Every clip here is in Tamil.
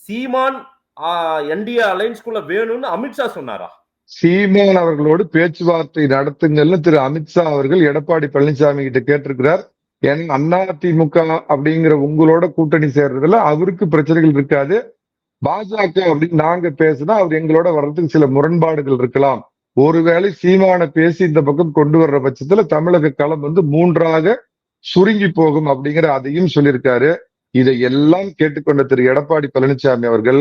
சீமான் என்டிஏ அலைன்ஸ்குள்ள வேணும்னு அமித்ஷா சொன்னாரா? சீமான் அவர்களோடு பேச்சுவார்த்தை நடத்துங்கள்னு திரு அமித்ஷா அவர்கள் எடப்பாடி பழனிசாமி கிட்ட கேட்டிருக்கிறார். ஏன்னா அதிமுக அப்படிங்கிற உங்களோட கூட்டணி சேர்றதுல அவருக்கு பிரச்சனைகள் இருக்காது. பாஜக அப்படின்னு நாங்க பேசினா அவர் எங்களோட வர்றதுக்கு சில முரண்பாடுகள் இருக்கலாம். ஒருவேளை சீமான பேசி இந்த பக்கம் கொண்டு வர்ற பட்சத்துல தமிழக களம் வந்து மூன்றாக சுருங்கி போகும் அப்படிங்கிற அதையும் சொல்லியிருக்காரு. இதை எல்லாம் கேட்டுக்கொண்ட திரு எடப்பாடி பழனிசாமி அவர்கள்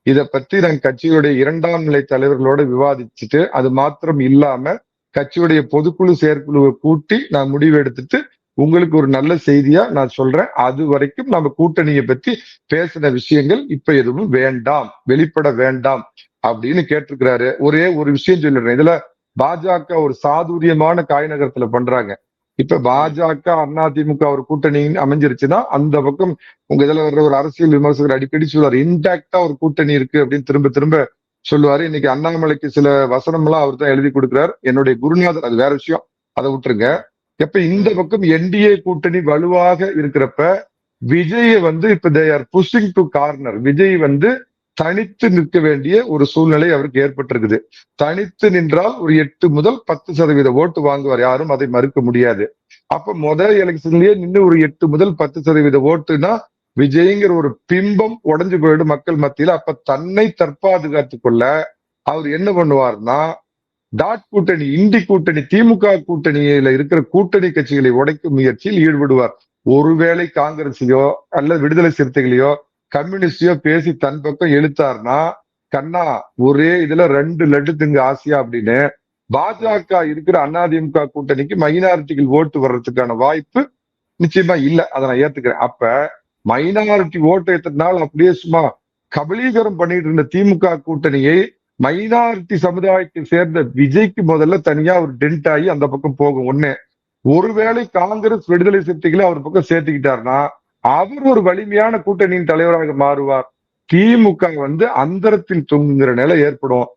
இதை பத்தி நாங்க கட்சியுடைய 2ஆம் நிலை தலைவர்களோட விவாதிச்சுட்டு, அது மாத்திரம் இல்லாம கட்சியுடைய பொதுக்குழு செயற்குழுவை கூட்டி நான் முடிவு எடுத்துட்டு உங்களுக்கு ஒரு நல்ல செய்தியா நான் சொல்றேன். அது வரைக்கும் நம்ம கூட்டணியை பத்தி பேசின விஷயங்கள் இப்ப எதுவும் வேண்டாம், வெளிப்பட வேண்டாம் அப்படின்னு கேட்டிருக்கிறாரு. ஒரே ஒரு விஷயம் சொல்லிடுறேன். இதுல பாஜக ஒரு சாதுரியமான காய் நகரத்துல பண்றாங்க. இப்ப பாஜக அதிமுக ஒரு கூட்டணி அமைஞ்சிருச்சுன்னா அந்த பக்கம் உங்க இதுல வர்ற ஒரு அரசியல் விமர்சகர் அடிக்கடி சொல்லுவார், இன்டாக்டா ஒரு கூட்டணி இருக்கு அப்படின்னு திரும்ப திரும்ப சொல்லுவாரு. இன்னைக்கு அண்ணாமலைக்கு சில வசனம் எல்லாம் அவர் தான் எழுதி கொடுக்கிறார். என்னுடைய குருநாதர், அது வேற விஷயம், அதை விட்டுருங்க. எப்ப இந்த பக்கம் என்டிஏ கூட்டணி வலுவாக இருக்கிறப்ப விஜய வந்து இப்ப they are pushing to corner. Vijay வந்து தனித்து நிற்க வேண்டிய ஒரு சூழ்நிலை அவருக்கு ஏற்பட்டிருக்குது. தனித்து நின்றால் ஒரு 8 முதல் 10% ஓட்டு வாங்குவார், யாரும் அதை மறுக்க முடியாது. அப்ப முதல் எலெக்ஷன்லயே நின்று ஒரு 8 முதல் 10% ஓட்டுனா விஜய்ங்கிற ஒரு பிம்பம் உடைஞ்சு போயிடும் மக்கள் மத்தியில. அப்ப தன்னை தற்பாதுகாத்து கொள்ள அவர் என்ன பண்ணுவார்னா, டாட் கூட்டணி, இண்டி கூட்டணி, திமுக கூட்டணியில இருக்கிற கூட்டணி கட்சிகளை உடைக்கும் முயற்சியில் ஈடுபடுவார். ஒருவேளை காங்கிரஸையோ அல்லது விடுதலை சிறுத்தைகளையோ கம்யூனிஸ்டையோ பேசி தன் பக்கம் இழுத்தார்னா, கண்ணா ஒரே இதுல 2 லட்டு திங்க ஆசையா அப்படின்னு பாஜக இருக்கிற அதிமுக கூட்டணிக்கு மைனாரிட்டிகள் ஓட்டு வர்றதுக்கான வாய்ப்பு நிச்சயமா இல்ல. அதை நான் ஏத்துக்கிறேன். அப்ப மைனாரிட்டி ஓட்டு எத்தனை நாள் அப்படியே சும்மா கபலீகரம் பண்ணிட்டு இருந்த திமுக கூட்டணியை மைனாரிட்டி சமுதாயத்தை சேர்ந்த விஜய்க்கு முதல்ல தனியா ஒரு டென்ட் ஆகி அந்த பக்கம் போகும். ஒருவேளை காங்கிரஸ் விடுதலை சிறுத்தைகளை அவர் பக்கம் சேர்த்துக்கிட்டாருன்னா அவர் ஒரு வலிமையான கூட்டணியின் தலைவராக மாறுவார். திமுக வந்து அந்தரத்தில் தொங்குங்கிற நிலை ஏற்படும்.